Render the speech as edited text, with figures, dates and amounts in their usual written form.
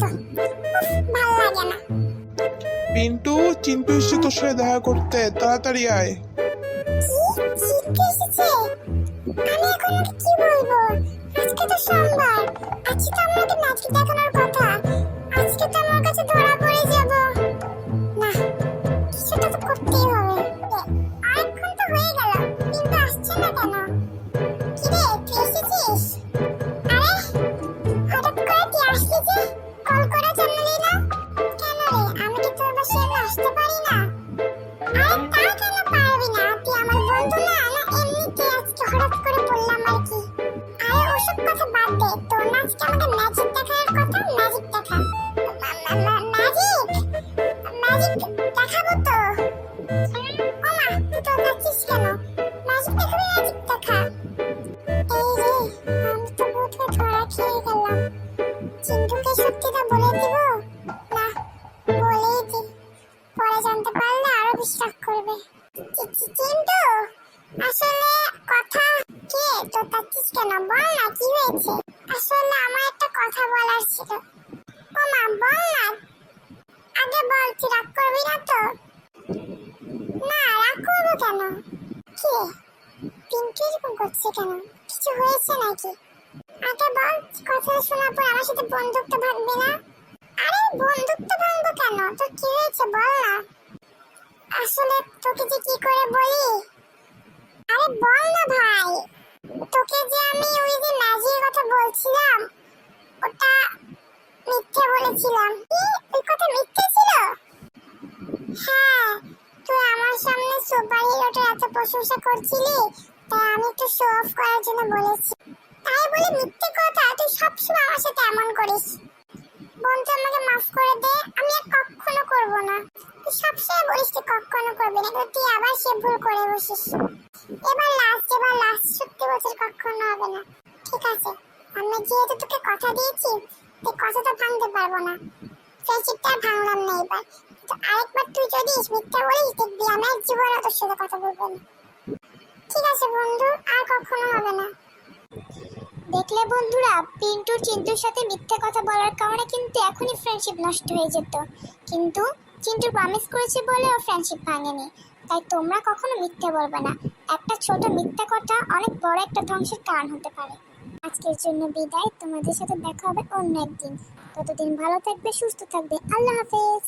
তো ভালো লাগে না। পিন্টু, চিন্টু এসেছে তোর সাথে দেখা করতে, তাড়াতাড়ি আয়। চিন্টু এসেছে? আমি এখন ওকে কি বলবো? আজকে তো সোমবার, আজকে তো আমাদের নাচ দেখানোর কথা। আজকে তো আমার কাছে ধরা পড়ে যাব। না, কিছুটা তো করতেই হবে। অনেকক্ষণ তো হয়ে গেল, কিন্তু আসছে না কেন? কিরে, তুই এসেছিস? আরে, হঠাৎ করে তুই আসলি যে? কল করে জানালি না? কেন রে, আমি কি তোর বাসায় এমনি আসতে পারি না? আরে তা কেন পারবি না? তুই আমার বন্ধু না? না এমনিতে আজকে হঠাৎ করে বললাম আর কি। আরে ওসব কথা বাদ দে, তোর না আজকে আমাদের ম্যাজিক দেখার কথা। ম্যাজিক দেখা? ম্যাজিক? ম্যাজিক দেখাবো তো। ওমা, তুই তো যাচ্ছিস কেন? ম্যাজিক দেখাবি? ম্যাজিক দেখা? এই রে, আমি তো বোধহয় ধরা খেয়ে গেলাম। চিন্টুকে সত্যিটা বলে দিব? না, বলেই দি, পরে জানতে পারলে আরো বিশ্বাস করবে। চিন্টু, আসলে কথা কে তো তাচ্ছিস কেন? বল না, কি হয়েছে? আসলে আমার একটা কথা বলার ছিল। ওমা, বল না, আগে বল, তুই রাগ করবি না তো? না, রাগ করবো কেন? কি পিন্টু এরকম করছে কেন? কিছু হয়েছে নাকি? আগে বল, কথা শোনার পর আমার সাথে বন্ধুত্ব ভাঙবি না? আরে বন্ধুত্ব ভাঙবো কেন? তোর কি হয়েছে বল না। আসলে তোকে যে কি করে বলি? আরে বল না ভাই, তোকে যে আমি ওই যে ম্যাজিকের কথা বলছিলাম, ওটা মিথ্যে বলেছিলাম। কি, ওই কথা মিথ্যে ছিল? হ্যাঁ, তুই আমার সামনে সুপার হিরোটার এত প্রশংসা করছিলি, তাই আমি একটু শো অফ করার জন্য বলেছি। তাই বলে মিথ্যে কথা? তুই সবসময় আমার সাথে এমন করিস। বন্ধু, আমাকে মাফ করে দে, আমি আর কখনো করব না। তুই সবসময় বলিস তুই কখনো করবি না, তুই আবার সে ভুল করে বসিস। এবার লাস্ট সত্যি বছর কখনো হবে না। ঠিক আছে, আমি যেহেতু তোকে কথা দিয়েছি, তুই কথা তো ভাঙতে পারবো না। ফ্রেন্ডশিপটা ভাঙলাম না এবার। তো আরেকবার তুই যদি মিথ্যা বলিস, দেখবি আমি আর জীবনে তোর সাথে কথা বলবো না। ঠিক আছে বন্ধু, আর কখনো হবে না। দেখলে বন্ধুরা, পিন্টু চিন্টুর সাথে মিথ্যে কথা বলার কারণে কিন্তু এখনই ফ্রেন্ডশিপ নষ্ট হয়ে যেত, কিন্তু চিন্টু প্রমিস করেছে বলে ও ফ্রেন্ডশিপ ভাঙেনি। তাই তোমরা কখনো মিথ্যে বলবে না। একটা ছোট মিথ্যা কথা অনেক বড় একটা ধ্বংসের কারণ হতে পারে। আজকের জন্য বিদায়, তোমাদের সাথে দেখা হবে অন্য একদিন। ততদিন ভালো থাকবে, সুস্থ থাকবে। আল্লাহ হাফেজ।